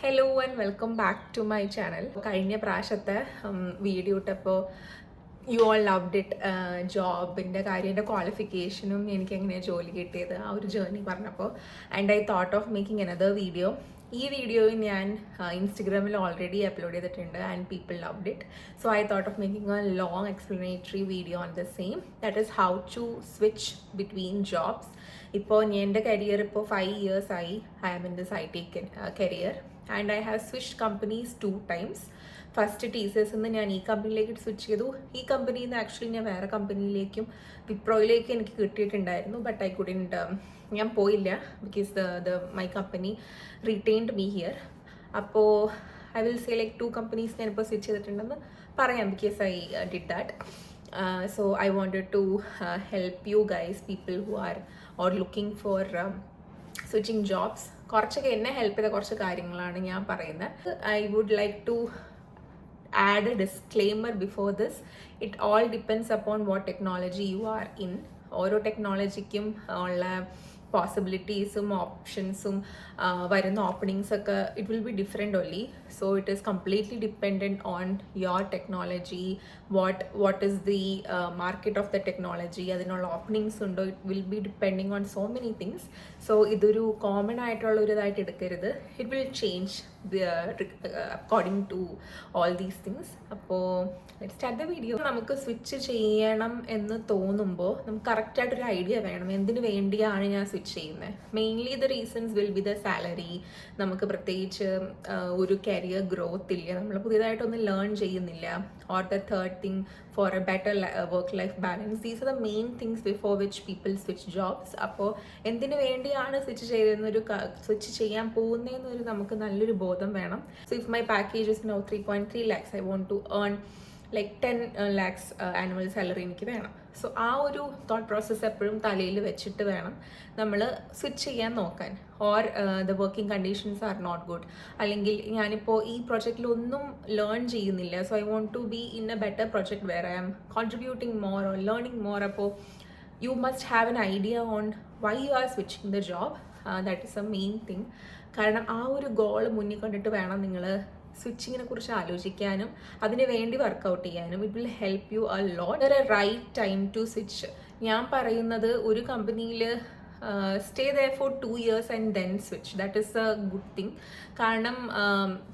Hello and welcome back to my channel. കഴിഞ്ഞ പ്രാവശ്യത്തെ video ഇട്ടപ്പോൾ യു ഓൾ ലവ്ഡ് ഇറ്റ്. ജോബിൻ്റെ കാര്യം, എൻ്റെ ക്വാളിഫിക്കേഷനും എനിക്ക് എങ്ങനെയാണ് ജോലി കിട്ടിയത്, ആ ഒരു ജേർണി പറഞ്ഞപ്പോൾ and I thought of making another video. ഈ വീഡിയോയിൽ ഞാൻ ഇൻസ്റ്റഗ്രാമിൽ ഓൾറെഡി അപ്ലോഡ് ചെയ്തിട്ടുണ്ട് and people loved it. So I thought of making a long explanatory video on the same, that is how to switch between jobs. ഇപ്പോൾ എൻ്റെ career ഇപ്പോൾ 5 years ആയി. I am in this IT career and I have switch companies 2 times. First TCS നിന്ന് ഞാൻ ഈ കമ്പനിയിലേക്ക് switch ചെയ്തു. ഈ കമ്പനിയിൽ നിന്ന് ആക്ച്വലി ഞാൻ വേറെ കമ്പനിയിലേക്കും വിപ്രോയിലേക്കും എനിക്ക് കിട്ടിയിട്ടുണ്ടായിരുന്നു. ബട്ട് ഐ കുഡിൻറ്റ്, ഞാൻ പോയില്ല because my company retained me here. അപ്പോൾ I will say like 2 companies ഞാനിപ്പോൾ സ്വിച്ച് ചെയ്തിട്ടുണ്ടെന്ന് പറയാം because I did that. So I wanted to help you guys, people who are or looking for switching jobs. കുറച്ചൊക്കെ എന്നെ help ചെയ്ത കുറച്ച് കാര്യങ്ങളാണ് ഞാൻ പറയുന്നത്. I would like to add a disclaimer before this. It all depends upon what technology you are in. ഓരോ ടെക്നോളജിക്കും ഉള്ള പോസിബിലിറ്റീസും ഓപ്ഷൻസും വരുന്ന ഓപ്പണിങ്സൊക്കെ it will be different only. So it is completely dependent on your technology, what is the market of the technology, അതിനുള്ള openings ഉണ്ടോ, it will be depending on so many things. So ഇതൊരു common ആയിട്ടുള്ള ഒരു ഇതായിട്ട് എടുക്കരുത്. It will change according to all these things. അപ്പോൾ start the video. നമുക്ക് switch ചെയ്യണം എന്ന് തോന്നുമ്പോൾ നമുക്ക് കറക്റ്റായിട്ടൊരു ഐഡിയ വേണം എന്തിനു വേണ്ടിയാണ് ഞാൻ സ്വിച്ച് ചെയ്യുന്നത്. Mainly the reasons will be the salary. നമുക്ക് പ്രത്യേകിച്ച് ഒരു കരിയർ ഗ്രോത്ത് ഇല്ല, നമ്മൾ പുതിയതായിട്ടൊന്നും ലേൺ ചെയ്യുന്നില്ല. Or the third thing, for a better work life balance. These are the main things before which people switch jobs. അപ്പോൾ എന്തിനു വേണ്ടിയാണ് സ്വിച്ച് ചെയ്യാൻ പോകുന്നതെന്നൊരു നമുക്ക് നല്ലൊരു ബോധം വേണം. So if my package is now 3.3 lakhs, I want to earn like 10 lakhs annual salary എനിക്ക് വേണം. സോ ആ ഒരു തോട്ട് പ്രോസസ്സ് എപ്പോഴും തലയിൽ വെച്ചിട്ട് വേണം നമ്മൾ സ്വിച്ച് ചെയ്യാൻ നോക്കാൻ. Or the working conditions are not good, അല്ലെങ്കിൽ ഞാനിപ്പോൾ ഈ പ്രൊജക്റ്റിലൊന്നും ലേൺ ചെയ്യുന്നില്ല. So I want to be in a better project where I am contributing more or learning more. അപ്പോൾ you must have an idea on why you are switching the job. That is a main thing. കാരണം ആ ഒരു goal മുന്നിൽ കണ്ടിട്ട് വേണം നിങ്ങൾ സ്വിച്ചിങ്ങിനെ കുറിച്ച് ആലോചിക്കാനും അതിന് വേണ്ടി വർക്കൗട്ട് ചെയ്യാനും. It will help you a lot. There a right time to switch. ഞാൻ പറയുന്നത് ഒരു കമ്പനിയിൽ stay there for 2 years and then switch. That is a good thing. കാരണം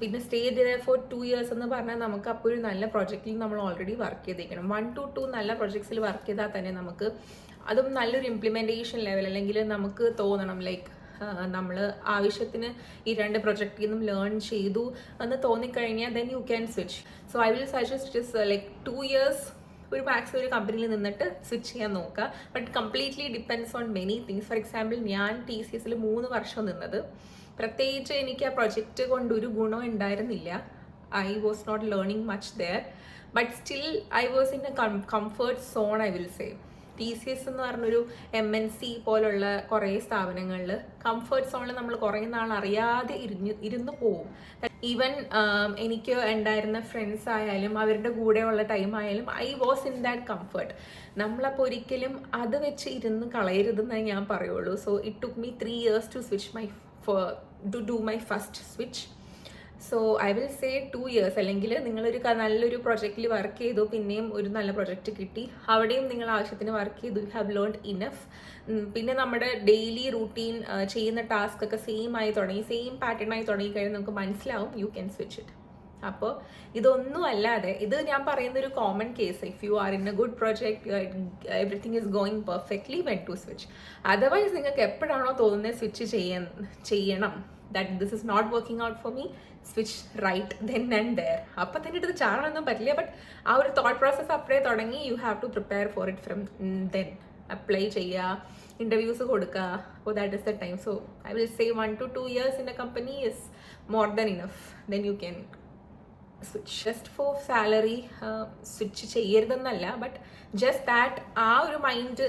പിന്നെ സ്റ്റേ ദെയർ ഫോർ 2 years എന്ന് പറഞ്ഞാൽ നമുക്ക് അപ്പോൾ ഒരു നല്ല പ്രൊജക്റ്റിൽ നമ്മൾ ഓൾറെഡി വർക്ക് ചെയ്തിരിക്കണം. 1 to 2 നല്ല പ്രൊജക്ട്സിൽ വർക്ക് ചെയ്താൽ തന്നെ നമുക്ക് അതും നല്ലൊരു ഇംപ്ലിമെൻറ്റേഷൻ ലെവൽ, അല്ലെങ്കിൽ നമുക്ക് തോന്നണം ലൈക്ക് നമ്മൾ ആവശ്യത്തിന് ഈ 2 പ്രൊജക്റ്റിൽ നിന്നും ലേൺ ചെയ്തു എന്ന് തോന്നിക്കഴിഞ്ഞാൽ then you can switch. So I will suggest is like 2 years ഒരു മാക്സിമം ഒരു കമ്പനിയിൽ നിന്നിട്ട് സ്വിച്ച് ചെയ്യാൻ നോക്കുക. But completely depends on many things. For example, ഞാൻ TCSൽ 3 വർഷം നിന്നത്. പ്രത്യേകിച്ച് എനിക്ക് ആ പ്രൊജക്റ്റ് കൊണ്ട് ഒരു ഗുണം ഉണ്ടായിരുന്നില്ല. I was not learning much there, but still I was in a comfort zone. I will say TCS എന്ന് പറഞ്ഞൊരു MNC പോലുള്ള കുറേ സ്ഥാപനങ്ങളിൽ കംഫർട്ട് സോണിൽ നമ്മൾ കുറേ നാൾ അറിയാതെ ഇരുന്ന് പോവും. ഈവൻ എനിക്ക് ഉണ്ടായിരുന്ന ഫ്രണ്ട്സ് ആയാലും അവരുടെ കൂടെയുള്ള ടൈം ആയാലും I was in that comfort. നമ്മളപ്പോൾ ഒരിക്കലും അത് വെച്ച് ഇരുന്ന് കളയരുതെന്നേ ഞാൻ പറയുള്ളൂ. So it took me 3 years to do my first switch. So I will say 2 years. അല്ലെങ്കിൽ നിങ്ങളൊരു നല്ലൊരു പ്രൊജക്റ്റിൽ വർക്ക് ചെയ്തു, പിന്നെയും ഒരു നല്ല പ്രൊജക്റ്റ് കിട്ടി, അവിടെയും നിങ്ങൾ ആവശ്യത്തിന് വർക്ക് ചെയ്തു, യു ഹാവ് ലേൺഡ് ഇനഫ്. പിന്നെ നമ്മുടെ ഡെയിലി റൂട്ടീൻ ചെയ്യുന്ന ടാസ്ക് ഒക്കെ സെയിം പാറ്റേൺ ആയി തുടങ്ങി കഴിഞ്ഞാൽ നമുക്ക് മനസ്സിലാവും യു ക്യാൻ സ്വിച്ച് ഇറ്റ്. അപ്പോൾ ഇതൊന്നും അല്ലാതെ, ഇത് ഞാൻ പറയുന്ന ഒരു common case. If you are in a good project, everything is going perfectly, when to switch. Otherwise നിങ്ങൾക്ക് എപ്പോഴാണോ തോന്നുന്നത് സ്വിച്ച് ചെയ്യണം, that this is not working out for me, switch right then and there. അപ്പം തന്നെ എടുത്ത് ചാടാനൊന്നും പറ്റില്ല. But ആ ഒരു തോട്ട് പ്രോസസ്സ് അപ്പഴേ തുടങ്ങി. You have to prepare for it from then. Apply ചെയ്യുക, ഇൻ്റർവ്യൂസ് കൊടുക്കുക. അപ്പോൾ that is the time. So I will say 1 to 2 years in a company is more than enough. Then you can switch. Just for salary switch ചെയ്യരുതെന്നല്ല, but just that ആ ഒരു mind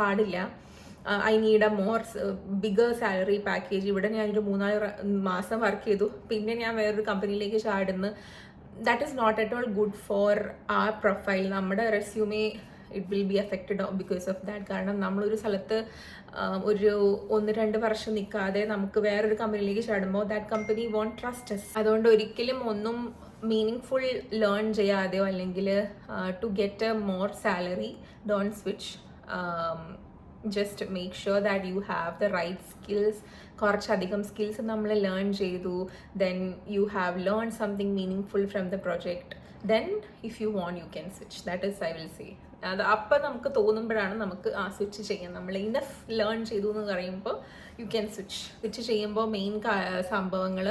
പാടില്ല. I need a more bigger salary package. ഇവിടെ ഞാനൊരു 3-4 മാസം work ചെയ്തു, പിന്നെ ഞാൻ വേറൊരു കമ്പനിയിലേക്ക് ചാടുന്നു. That is not at all good for ആ പ്രൊഫൈൽ. നമ്മുടെ resume it will be affected because of that. കാരണം നമ്മളൊരു സ്ഥലത്ത് ഒരു 1-2 വർഷം നിൽക്കാതെ നമുക്ക് വേറൊരു കമ്പനിയിലേക്ക് ചാടുമ്പോൾ that company won't trust us. അതുകൊണ്ട് ഒരിക്കലും ഒന്നും മീനിങ് ഫുൾ ലേൺ ചെയ്യാതെയോ അല്ലെങ്കിൽ to get a more salary don't switch. Just make sure that you have the right skills. കുറച്ചധികം സ്കിൽസ് നമ്മൾ ലേൺ ചെയ്തു, then you have learn something meaningful from the project, then if you want you can switch. That is I will say. അത് അപ്പം നമുക്ക് തോന്നുമ്പോഴാണ് നമുക്ക് switch ചെയ്യാം. നമ്മൾ enough learn ചെയ്തു എന്ന് പറയുമ്പോൾ യു ക്യാൻ സ്വിച്ച് ചെയ്യുമ്പോൾ മെയിൻ സംഭവങ്ങൾ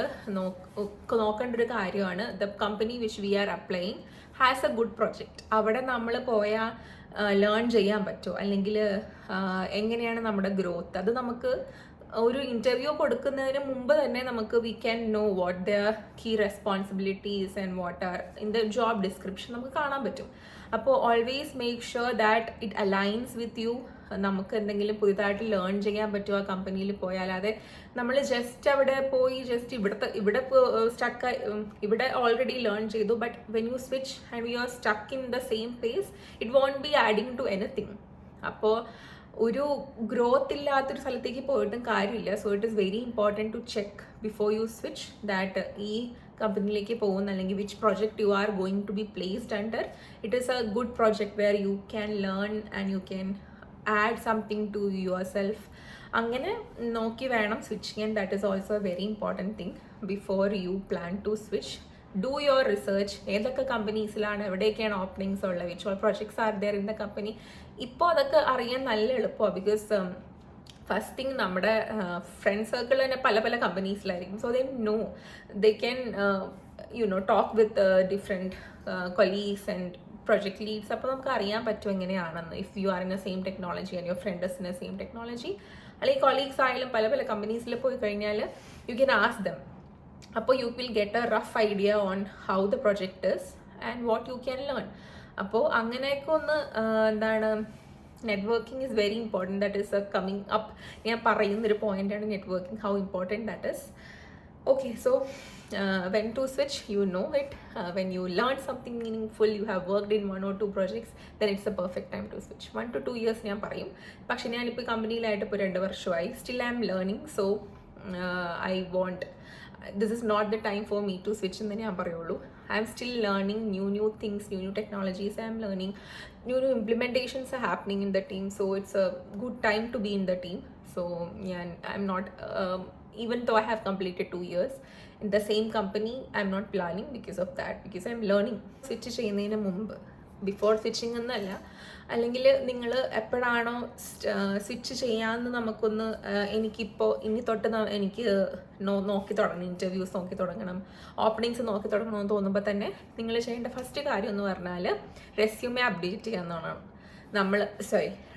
നോക്കേണ്ട ഒരു കാര്യമാണ് the company which we R applying has A good project. അവിടെ നമ്മൾ പോയാൽ ലേൺ ചെയ്യാൻ പറ്റുമോ, അല്ലെങ്കിൽ എങ്ങനെയാണ് നമ്മുടെ ഗ്രോത്ത്, അത് നമുക്ക് ഒരു ഇൻ്റർവ്യൂ കൊടുക്കുന്നതിന് മുമ്പ് തന്നെ നമുക്ക് we can know what the key responsibilities and what are in the job description നമുക്ക് കാണാൻ പറ്റും. അപ്പോൾ always make sure that it aligns with you. നമുക്ക് എന്തെങ്കിലും പുതിയതായിട്ട് ലേൺ ചെയ്യാൻ പറ്റുമോ ആ കമ്പനിയിൽ പോയാൽ. അല്ലാതെ നമ്മൾ ജസ്റ്റ് അവിടെ പോയി ജസ്റ്റ് ഇവിടെ സ്റ്റക്കായി, ഇവിടെ ഓൾറെഡി ലേൺ ചെയ്തു, but when you switch and you are stuck in the same pace it won't be adding to anything. അപ്പോൾ ഒരു ഗ്രോത്ത് ഇല്ലാത്തൊരു സ്ഥലത്തേക്ക് പോയിട്ടും കാര്യമില്ല. So it is very important to check before you switch that ഈ കമ്പനിയിലേക്ക് പോകുന്ന അല്ലെങ്കിൽ which project you are going to be placed under it is a good project where you can learn and you can add something to yourself. അങ്ങനെ നോക്കി വേണം switch ചെയ്യാൻ. That is also a very important thing before you plan to switch. Do your research. ഏതൊക്കെ കമ്പനീസിലാണ്, എവിടെയൊക്കെയാണ് openings ഉള്ളത്, which all projects are there in the company. ഇപ്പോൾ അതൊക്കെ അറിയാൻ നല്ല എളുപ്പമാണ്. ബിക്കോസ് ഫസ്റ്റ് തിങ് നമ്മുടെ ഫ്രണ്ട് സർക്കിൾ തന്നെ പല പല കമ്പനീസിലായിരിക്കും. So they can talk with different colleagues and project leads. അപ്പോൾ നമുക്ക് അറിയാൻ പറ്റും എങ്ങനെയാണെന്ന്. If you are in A same technology and your friend is in A same technology, അല്ലെങ്കിൽ കൊളീഗ്സ് ആയാലും പല പല കമ്പനീസിൽ പോയി കഴിഞ്ഞാൽ യു ക്യാൻ ആസ്ക് ദം. അപ്പോൾ you will get a rough idea on how the project is and what you can learn. അപ്പോൾ അങ്ങനെയൊക്കെ ഒന്ന് എന്താണ്, networking is very important. That is a coming up. ഞാൻ പറയുന്നൊരു പോയിൻ്റാണ് networking, how important that is. Okay, so when to switch, you know it. When you learn something meaningful, you have worked in 1 or 2 projects, then it's a perfect time to switch. 1 to 2 years ഞാൻ പറയും. പക്ഷെ ഞാനിപ്പോൾ കമ്പനിയിലായിട്ട് ഇപ്പോൾ 2 വർഷമായി. Still I am learning, so I want, this is not the time for me to switch എന്ന് ഞാൻ പറയുള്ളൂ. I am still learning new things, new technologies I am learning. New implementations are happening in the team, so it's a good time to be in the team. So I'm not even though I have completed 2 years in the same company, I'm not planning because of that, because I'm learning. Switch ചെയ്യുന്നതിന് മുമ്പ്, before switching എന്നല്ല, അല്ലെങ്കിൽ നിങ്ങൾ എപ്പോഴാണോ switch ചെയ്യാമെന്ന് നമുക്കൊന്ന് എനിക്കിപ്പോൾ ഇനി തൊട്ട് എനിക്ക് നോക്കി തുടങ്ങണം, ഇൻ്റർവ്യൂസ് നോക്കി തുടങ്ങണം, ഓപ്പണിങ്സ് നോക്കി തുടങ്ങണമെന്ന് തോന്നുമ്പോൾ തന്നെ നിങ്ങൾ ചെയ്യേണ്ട ഫസ്റ്റ് കാര്യം എന്ന് പറഞ്ഞാൽ റെസ്യൂമെ അപ്ഡേറ്റ് ചെയ്യാമെന്നുള്ളതാണ്.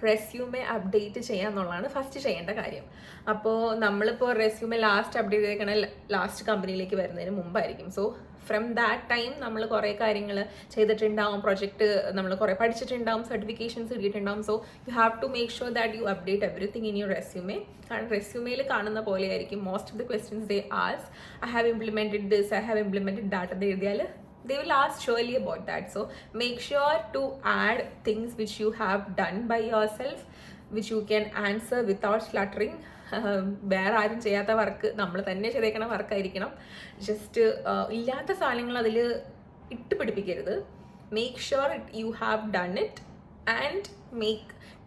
റെസ്യൂമെ അപ്ഡേറ്റ് ചെയ്യാന്നുള്ളതാണ് ഫസ്റ്റ് ചെയ്യേണ്ട കാര്യം. അപ്പോൾ നമ്മളിപ്പോൾ റെസ്യൂമെ ലാസ്റ്റ് അപ്ഡേറ്റ് ചെയ്തേക്കണ ലാസ്റ്റ് കമ്പനിയിലേക്ക് വരുന്നതിന് മുമ്പായിരിക്കും. സോ ഫ്രം ദാറ്റ് ടൈം നമ്മൾ കുറേ കാര്യങ്ങൾ ചെയ്തിട്ടുണ്ടാവും, പ്രൊജക്റ്റ് നമ്മൾ കുറേ പഠിച്ചിട്ടുണ്ടാവും, സർട്ടിഫിക്കേഷൻസ് കിട്ടിയിട്ടുണ്ടാവും. So you have to make sure that you update everything in your resume. കാരണം റെസ്യൂമെയിൽ കാണുന്ന പോലെയായിരിക്കും most of the questions they ask. I have implemented this, I have implemented that എന്ന് എഴുതിയാൽ they will ask surely about that. So make sure to add things which you have done by yourself, which you can answer without cluttering. വേറെ ആരും ചെയ്യാത്ത work നമ്മൾ തന്നെ ചെയ്തേക്കണ വർക്കായിരിക്കണം. Just ഇല്ലാത്ത സാധനങ്ങൾ അതിൽ ഇട്ട് പിടിപ്പിക്കരുത്. Make sure you have done it and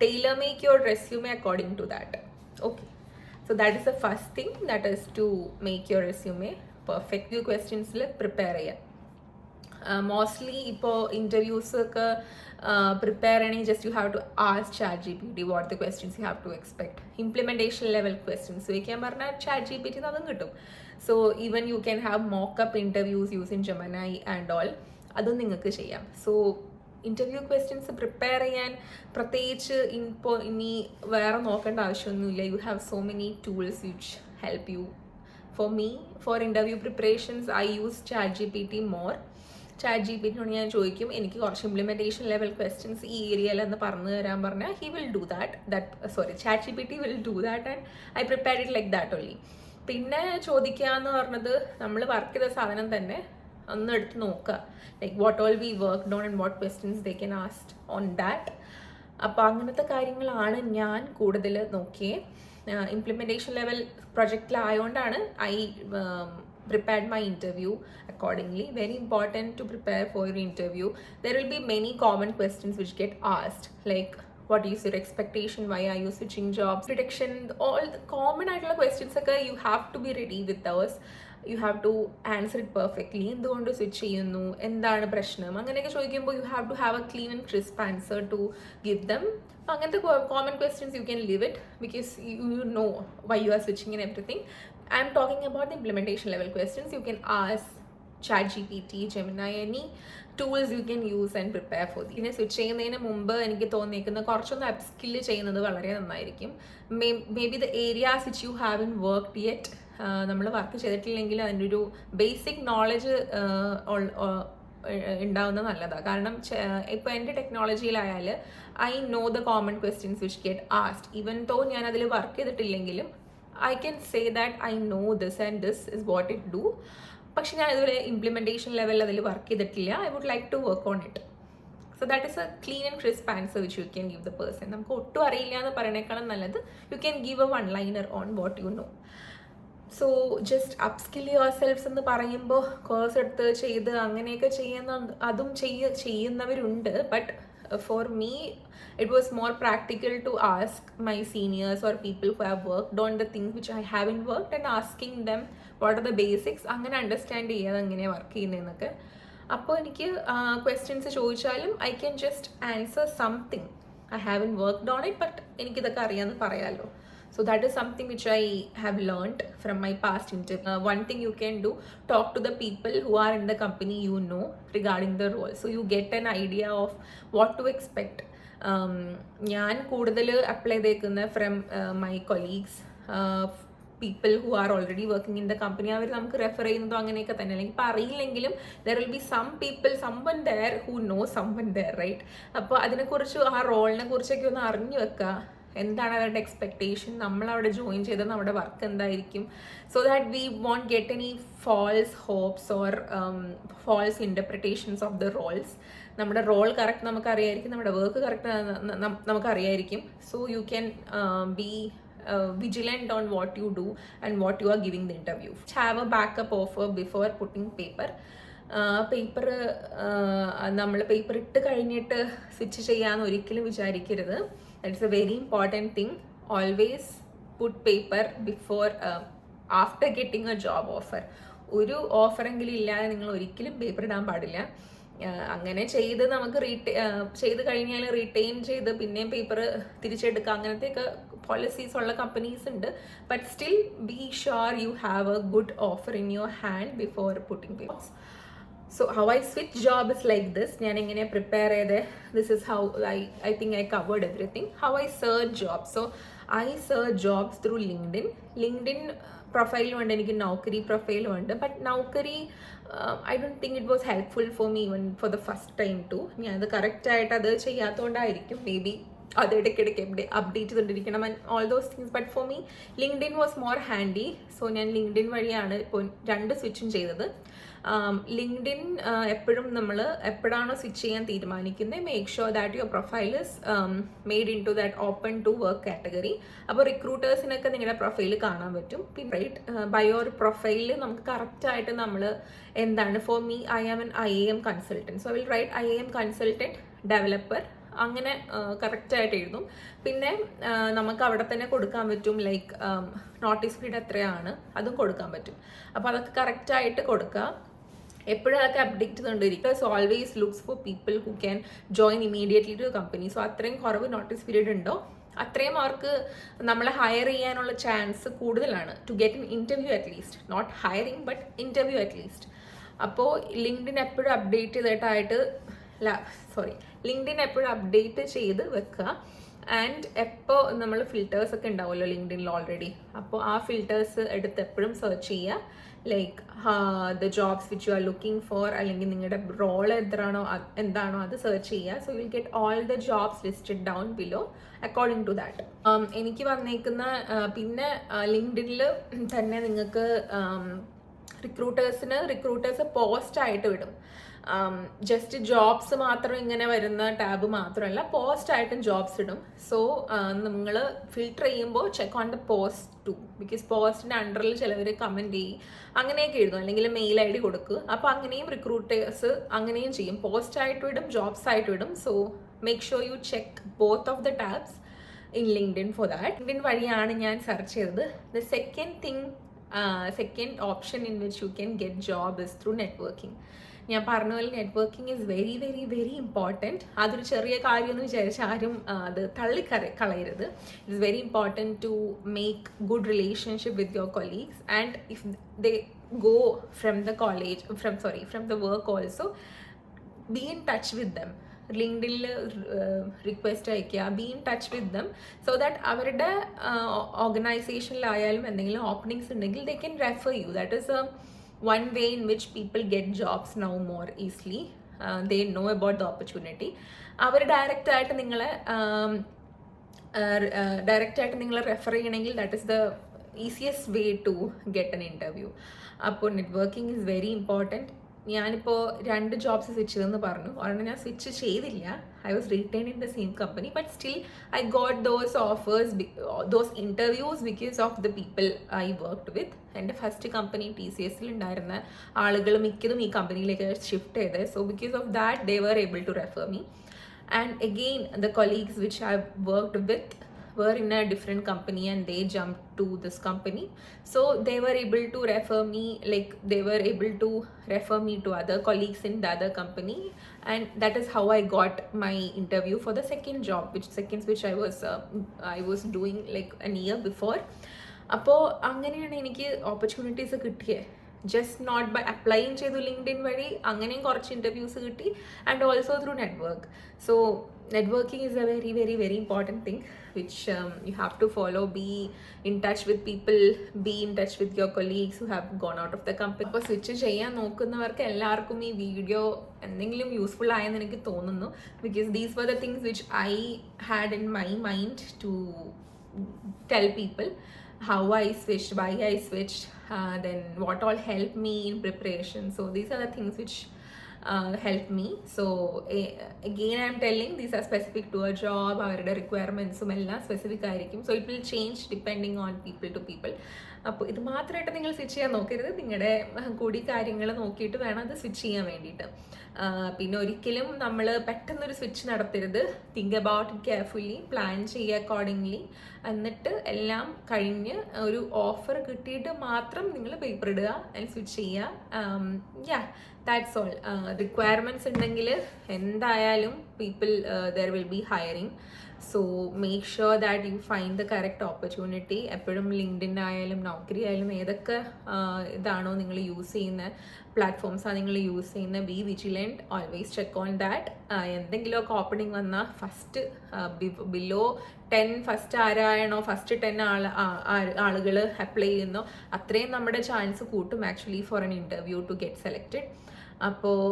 tailor make your resume according to that. Okay, so that is the first thing, that is to make your resume perfect. You questions prepare ചെയ്യാം. Mostly ഇപ്പോൾ ഇൻ്റർവ്യൂസൊക്കെ prepare ചെയ്യണമെങ്കിൽ just you have to ask ChatGPT what the questions you have to expect. Implementation level questions ചോദിക്കാൻ പറഞ്ഞാൽ ChatGPT അതും കിട്ടും. So even you can have mockup interviews using Gemini and all, അതും നിങ്ങൾക്ക് ചെയ്യാം. സോ ഇൻ്റർവ്യൂ ക്വസ്റ്റ്യൻസ് പ്രിപ്പയർ ചെയ്യാൻ പ്രത്യേകിച്ച് ഇപ്പോൾ ഇനി വേറെ നോക്കേണ്ട ആവശ്യമൊന്നുമില്ല. You have so many tools which help you. For me, four interview preparations I use ChatGPT more. ChatGPT ഞാൻ ചോദിക്കും എനിക്ക് കുറച്ച് ഇംപ്ലിമെൻറ്റേഷൻ ലെവൽ ക്വസ്റ്റ്യൻസ് ഈ ഏരിയയിലെന്ന് പറഞ്ഞു തരാൻ പറഞ്ഞാൽ he will do that. ChatGPT will do that and I prepared it like that only. പിന്നെ ചോദിക്കുക എന്ന് പറഞ്ഞത് നമ്മൾ വർക്ക് ചെയ്ത സാധനം തന്നെ ഒന്ന് എടുത്ത് നോക്കുക, like what all we worked on and what questions they can ask on that. അപ്പോൾ അങ്ങനത്തെ കാര്യങ്ങളാണ് ഞാൻ കൂടുതൽ നോക്കിയേ. ഇംപ്ലിമെൻറ്റേഷൻ ലെവൽ പ്രൊജക്റ്റിലായതുകൊണ്ടാണ് prepared my interview accordingly. Very important to prepare for your interview. There will be many common questions which get asked, like what is your expectation, why are you switching jobs, prediction, all the common ആയിട്ടുള്ള questions ഒക്കെ you have to be ready with those. You have to answer it perfectly. എന്തുകൊണ്ട് switch ചെയ്യുന്നു, എന്താണ് പ്രശ്നം, അങ്ങനെയൊക്കെ ചോദിക്കുമ്പോൾ you have to have a clean and crisp answer to give them. അപ്പോൾ അങ്ങനത്തെ common questions you can leave it because you know why you are switching and everything. I'm talking about the implementation level questions. You can ask ChatGPT, Gemini, any tools you can use and prepare for these. ഇതിനെ switch ചെയ്യുന്നതിന് മുമ്പ് എനിക്ക് തോന്നിയിരിക്കുന്ന കുറച്ചൊന്ന് upskill ചെയ്യുന്നത് വളരെ നന്നായിരിക്കും. May be the areas which you have in worked yet, നമ്മൾ work ചെയ്തിട്ടില്ലെങ്കിൽ അതിൻ്റെ ഒരു ബേസിക് നോളജ് ഉണ്ടാവുന്നത് നല്ലതാണ്. കാരണം ഇപ്പോൾ എൻ്റെ ടെക്നോളജിയിലായാൽ I know the common questions which get asked. Even though ഞാൻ അതിൽ വർക്ക് ചെയ്തിട്ടില്ലെങ്കിലും I can say that I know this and this is what it do. പക്ഷെ ഞാൻ ഇതുവരെ ഇംപ്ലിമെൻറ്റേഷൻ ലെവലിൽ അതിൽ വർക്ക് ചെയ്തിട്ടില്ല. I would like to work on it. So that is a clean and crisp answer which you can give the person. നമുക്ക് ഒട്ടും അറിയില്ല എന്ന് പറയണേക്കാളും നല്ലത് you can give a one-liner on what you know. So just upskill your selves എന്ന് പറയുമ്പോൾ course എടുത്ത് ചെയ്ത് അങ്ങനെയൊക്കെ അതും ചെയ്യുന്നവരുണ്ട്. But for me it was more practical to ask my seniors or people who have worked on the things which I haven't worked and asking them what are the basics, അങ്ങനെ understand ചെയ്യാതെ എങ്ങനെയാണ് work ചെയ്യുന്നതെന്നൊക്കെ. അപ്പോൾ എനിക്ക് questions ചോദിച്ചാലും I can just answer something. I haven't worked on it but എനിക്കിതൊക്കെ അറിയാമെന്ന് പറയാമല്ലോ. So that is something which I have learned from my past interview. One thing you can do, talk to the people who are in the company you know regarding the role. So you get an idea of what to expect. ഞാൻ കൂടുതൽ apply ചെയ്തേക്കുന്ന from my colleagues, people who are already working in the company, അവർ നമുക്ക് refer ചെയ്യുന്നതോ അങ്ങനെയൊക്കെ തന്നെ. അല്ലെങ്കിൽ ഇപ്പോൾ അറിയില്ലെങ്കിലും there will be some people, someone there who knows someone there, right? അപ്പോൾ അതിനെക്കുറിച്ച് ആ റോളിനെ കുറിച്ചൊക്കെ ഒന്ന് അറിഞ്ഞു വെക്കുക. എന്താണ് അവരുടെ എക്സ്പെക്ടേഷൻ, നമ്മളവിടെ ജോയിൻ ചെയ്ത് നമ്മുടെ വർക്ക് എന്തായിരിക്കും, so that we won't get any false hopes or false interpretations of the roles. നമ്മുടെ റോൾ കറക്റ്റ് നമുക്കറിയായിരിക്കും, നമ്മുടെ വർക്ക് കറക്റ്റ് നമുക്കറിയായിരിക്കും. So you can be vigilant on what you do and what you are giving the interview. Have a backup offer before putting paper. നമ്മൾ paper ഇട്ട് കഴിഞ്ഞിട്ട് switch ചെയ്യാമെന്ന് ഒരിക്കലും വിചാരിക്കരുത്. That's a very important thing. Always put paper before after getting a job offer. ഒരു ഓഫറെങ്കിലും ഇല്ലാതെ നിങ്ങൾ ഒരിക്കലും പേപ്പർ ഇടാൻ പാടില്ല. അങ്ങനെ ചെയ്ത് നമുക്ക് ചെയ്ത് കഴിഞ്ഞാൽ റീറ്റെയിൻ ചെയ്ത് പിന്നെയും പേപ്പർ തിരിച്ചെടുക്കുക, അങ്ങനത്തെയൊക്കെ പോളിസീസ് ഉള്ള കമ്പനീസ് ഉണ്ട്. But still B sure you have a good offer in your hand before putting papers. So how I switch job is like this. ഞാൻ എങ്ങനെ പ്രിപ്പയർ ചെയ്തേ, this is how I think I covered everything. How I search jobs. So I search jobs through LinkedIn പ്രൊഫൈലും ഉണ്ട്, എനിക്ക് നൗക്കരി പ്രൊഫൈലും ഉണ്ട്. But Naukri I don't think it was helpful for me even for the first time too. ഞാനത് കറക്റ്റായിട്ട് അത് ചെയ്യാത്തതുകൊണ്ടായിരിക്കും may be അത് ഇടയ്ക്കിടയ്ക്ക് update ചെയ്തുകൊണ്ടിരിക്കണം and all those things. But for me LinkedIn was more handy. സോ ഞാൻ ലിങ്ക്ഡിൻ വഴിയാണ് ഇപ്പോൾ 2 സ്വിച്ചും ചെയ്തത്. ലിങ്ക്ഡിൻ എപ്പോഴും നമ്മൾ എപ്പോഴാണോ സ്വിച്ച് ചെയ്യാൻ തീരുമാനിക്കുന്നത്, make sure that your profile is made in to that open to work category. അപ്പോൾ റിക്രൂട്ടേഴ്സിനൊക്കെ നിങ്ങളുടെ പ്രൊഫൈൽ കാണാൻ പറ്റും. പിന്നെ റൈറ്റ് ബൈ യുവർ പ്രൊഫൈലിൽ നമുക്ക് കറക്റ്റായിട്ട് നമ്മൾ എന്താണ്, for me I am an IAM consultant. So will write IAM consultant developer, അങ്ങനെ കറക്റ്റായിട്ട് എഴുതും. പിന്നെ നമുക്ക് അവിടെ തന്നെ കൊടുക്കാൻ പറ്റും ലൈക്ക് നോട്ടീസ് പീരീഡ് എത്രയാണ് അതും കൊടുക്കാൻ പറ്റും. അപ്പോൾ അതൊക്കെ കറക്റ്റായിട്ട് കൊടുക്കുക. എപ്പോഴും അതൊക്കെ അപ്ഡേറ്റ് ചെയ്തുകൊണ്ടിരിക്കുക. So always looks for people who can join immediately to company. So അത്രയും കുറവ് നോട്ടീസ് പീരീഡ് ഉണ്ടോ അത്രയും അവർക്ക് നമ്മളെ ഹയർ ചെയ്യാനുള്ള ചാൻസ് കൂടുതലാണ്. To get an interview at least, not hiring but interview at least. അപ്പോൾ ലിങ്ക്ഡിൻ എപ്പോഴും അപ്ഡേറ്റ് ചെയ്തിട്ടായിട്ട് ലിങ്ക്ഡിൻ എപ്പോഴും അപ്ഡേറ്റ് ചെയ്ത് വെക്കുക. ആൻഡ് എപ്പോൾ നമ്മൾ ഫിൽറ്റേഴ്സ് ഒക്കെ ഉണ്ടാവുമല്ലോ ലിങ്ക്ഡിനിൽ ഓൾറെഡി, അപ്പോൾ ആ ഫിൽറ്റേഴ്സ് എടുത്ത് എപ്പോഴും സെർച്ച് ചെയ്യുക. Like the jobs which you are looking for, അല്ലെങ്കിൽ നിങ്ങളുടെ റോൾ എന്താണോ അത് സെർച്ച് ചെയ്യുക. So will get all the jobs listed down below according to that. എനിക്ക് വന്നേക്കുന്ന പിന്നെ ലിങ്ക്ഡിനിൽ തന്നെ നിങ്ങൾക്ക് റിക്രൂട്ടേഴ്സ് പോസ്റ്റ് ആയിട്ട് വിടും. ജസ്റ്റ് ജോബ്സ് മാത്രം ഇങ്ങനെ വരുന്ന ടാബ് മാത്രമല്ല, പോസ്റ്റ് ആയിട്ടും ജോബ്സ് ഇടും. സോ നിങ്ങൾ ഫിൽട്ടർ ചെയ്യുമ്പോൾ check on the post too, because പോസ്റ്റിൻ്റെ അണ്ടറിൽ ചിലവർ കമൻറ്റ് ചെയ്യും, അങ്ങനെയൊക്കെ എഴുതും, അല്ലെങ്കിൽ മെയിൽ ID കൊടുക്കുക. അപ്പോൾ അങ്ങനെയും റിക്രൂട്ടേഴ്സ് അങ്ങനെയും ചെയ്യും, പോസ്റ്റ് ആയിട്ട് വിടും, ജോബ്സ് ആയിട്ട് വിടും. So make sure you check both of the tabs in LinkedIn for that. LinkedIn വഴിയാണ് ഞാൻ സെർച്ച് ചെയ്തത്. The second option in which you can get job is through networking. ഞാൻ പറഞ്ഞ പോലെ networking is very very very important. അതൊരു ചെറിയ കാര്യമെന്ന് വിചാരിച്ച് ആരും അത് കളയരുത്. It's very important to make good relationship with your colleagues, and if they go from the work also, be in touch with them. ലിങ്ക്ഡിനിൽ റിക്വസ്റ്റ് അയയ്ക്കുക, be in touch with them, so that അവരുടെ ഓർഗനൈസേഷനിലായാലും എന്തെങ്കിലും ഓപ്പണിങ്സ് ഉണ്ടെങ്കിൽ they can refer you. That is one way in which people get jobs now more easily. They know about the opportunity. അവർ direct ആയിട്ട് നിങ്ങളെ റെഫർ ചെയ്യണമെങ്കിൽ that is the easiest way to get an interview. അപ്പോൾ networking is very important. ഞാനിപ്പോൾ 2 jobs switch ചെയ്തെന്ന് പറഞ്ഞു. ഒരെണ്ണം ഞാൻ സ്വിച്ച് ചെയ്തില്ല, I was return in the same company, but still I got those interviews because of the people I worked വിത്ത്. എൻ്റെ first company TCSൽ ഉണ്ടായിരുന്ന ആളുകൾ മിക്കതും ഈ കമ്പനിയിലേക്ക് ഷിഫ്റ്റ് ചെയ്തത്. So because of that they were able to refer me. And again the colleagues which I worked with were in a different company and they jumped to this company, so they were able to refer me, like they were able to refer me to other colleagues in the other company, and that is how I got my interview for the second job, which I was doing like a year before. അപ്പോൾ അങ്ങനെയാണ് എനിക്ക് opportunities കിട്ടിയത്. Just not by അപ്ലൈയും ചെയ്തു LinkedIn വഴി, അങ്ങനെയും കുറച്ച് interviews കിട്ടി, and also through network. So networking is a very very very important thing which you have to follow. Be in touch with people, be in touch with your colleagues who have gone out of the company. അപ്പോൾ switch ചെയ്യാൻ നോക്കുന്നവർക്ക് എല്ലാവർക്കും ഈ video എന്തെങ്കിലും useful ആയെന്ന് എനിക്ക് തോന്നുന്നു, because these were the things which I had in my mind to tell people how I switched, why I switched, then what all helped me in preparation. So these are the things which helped me. So again I am telling, these are specific to a job. അവരുടെ റിക്വയർമെൻറ്റ്സും എല്ലാം specific ആയിരിക്കും. So it will change depending on people to people. അപ്പോൾ ഇത് മാത്രമായിട്ട് നിങ്ങൾ switch ചെയ്യാൻ നോക്കരുത്, നിങ്ങളുടെ കൂടി കാര്യങ്ങൾ നോക്കിയിട്ട് വേണം അത് സ്വിച്ച് ചെയ്യാൻ വേണ്ടിയിട്ട്. പിന്നെ ഒരിക്കലും നമ്മൾ പെട്ടെന്നൊരു സ്വിച്ച് നടത്തരുത്. Think about it carefully, plan ചെയ്യുക അക്കോർഡിംഗ്ലി, എന്നിട്ട് എല്ലാം കഴിഞ്ഞ് ഒരു ഓഫർ കിട്ടിയിട്ട് മാത്രം നിങ്ങൾ പേപ്പർ ഇടുക ആൻഡ് സ്വിച്ച് ചെയ്യുക. That's all. റിക്വയർമെൻറ്റ്സ് ഉണ്ടെങ്കിൽ എന്തായാലും there will be hiring. So make sure that you find the correct opportunity. എപ്പോഴും ലിങ്ക്ഡിൻ ആയാലും നൗക്കരി ആയാലും ഏതൊക്കെ ഇതാണോ നിങ്ങൾ യൂസ് ചെയ്യുന്ന പ്ലാറ്റ്ഫോംസാണ് നിങ്ങൾ യൂസ് ചെയ്യുന്നത്, be vigilant, always check on that. എന്തെങ്കിലുമൊക്കെ ഓപ്പണിംഗ് വന്നാൽ ഫസ്റ്റ് ബിലോ 10 ഫസ്റ്റ് ആരായണോ ഫസ്റ്റ് 10 ആളുകൾ അപ്ലൈ ചെയ്യുന്നോ അത്രയും നമ്മുടെ ചാൻസ് കൂട്ടും actually for an interview to get selected. അപ്പോൾ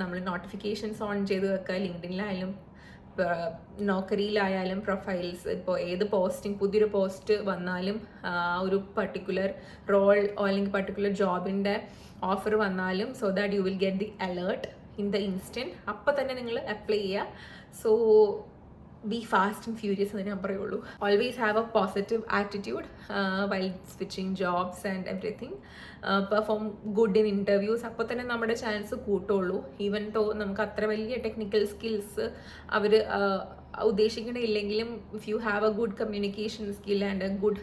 നമ്മൾ നോട്ടിഫിക്കേഷൻസ് ഓൺ ചെയ്ത് വെക്കുക. ലിങ്ക്ഡിനിലായാലും നോക്കറിയിലായാലും പ്രൊഫൈൽസ്, ഇപ്പോൾ ഏത് പുതിയൊരു പോസ്റ്റ് വന്നാലും ഒരു പർട്ടിക്കുലർ റോൾ അല്ലെങ്കിൽ പർട്ടിക്കുലർ ജോബിൻ്റെ ഓഫർ വന്നാലും, so that you will get the alert in the instant. അപ്പോൾ തന്നെ നിങ്ങൾ അപ്ലൈ ചെയ്യുക. So be fast and furious എന്ന് ഞാൻ പറയുള്ളൂ. Always have a positive attitude while switching jobs and everything. Perform good in interviews. അപ്പോൾ തന്നെ നമ്മുടെ ചാൻസ് കൂട്ടുള്ളൂ. ഈവൻ തോ നമുക്ക് അത്ര വലിയ ടെക്നിക്കൽ സ്കിൽസ് അവർ ഉദ്ദേശിക്കണില്ലെങ്കിലും if you have a good communication skill and a good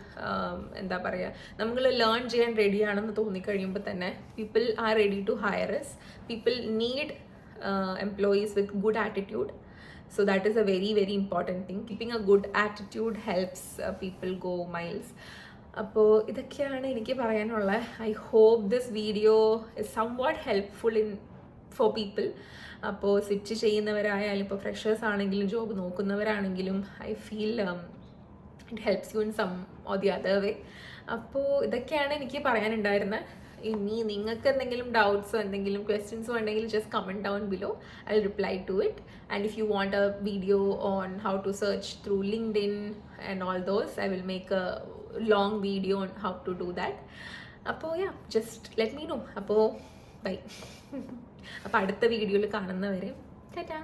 എന്താ പറയുക, നമ്മൾ ലേൺ ചെയ്യാൻ റെഡിയാണെന്ന് തോന്നിക്കഴിയുമ്പോൾ തന്നെ people are ready to hire us. People need employees with good attitude. So that is a very very important thing. Keeping a good attitude helps people go miles. അപ്പോൾ ഇതൊക്കെയാണ് എനിക്ക് പറയാനുള്ളത്. I hope this video is somewhat helpful for people. അപ്പോൾ switch ചെയ്യുന്നവരായാലും ഇപ്പോൾ freshers ആണെങ്കിലും job നോക്കുന്നവരാണെങ്കിലും I feel it helps you in some or the other way. അപ്പോൾ ഇതൊക്കെയാണ് എനിക്ക് പറയാനുണ്ടായിരുന്നത്. ഇനി നിങ്ങൾക്ക് എന്തെങ്കിലും ഡൗട്ട്സോ എന്തെങ്കിലും ക്വസ്റ്റ്യൻസോ ഉണ്ടെങ്കിൽ just comment down below. I will reply to it. And if you want a video on how to search through LinkedIn and all those, I will make a long video on how to do that. അപ്പോൾ just let me know. അപ്പോൾ bye. അപ്പോൾ അടുത്ത വീഡിയോയിൽ കാണുന്നവരെ ടാറ്റാ.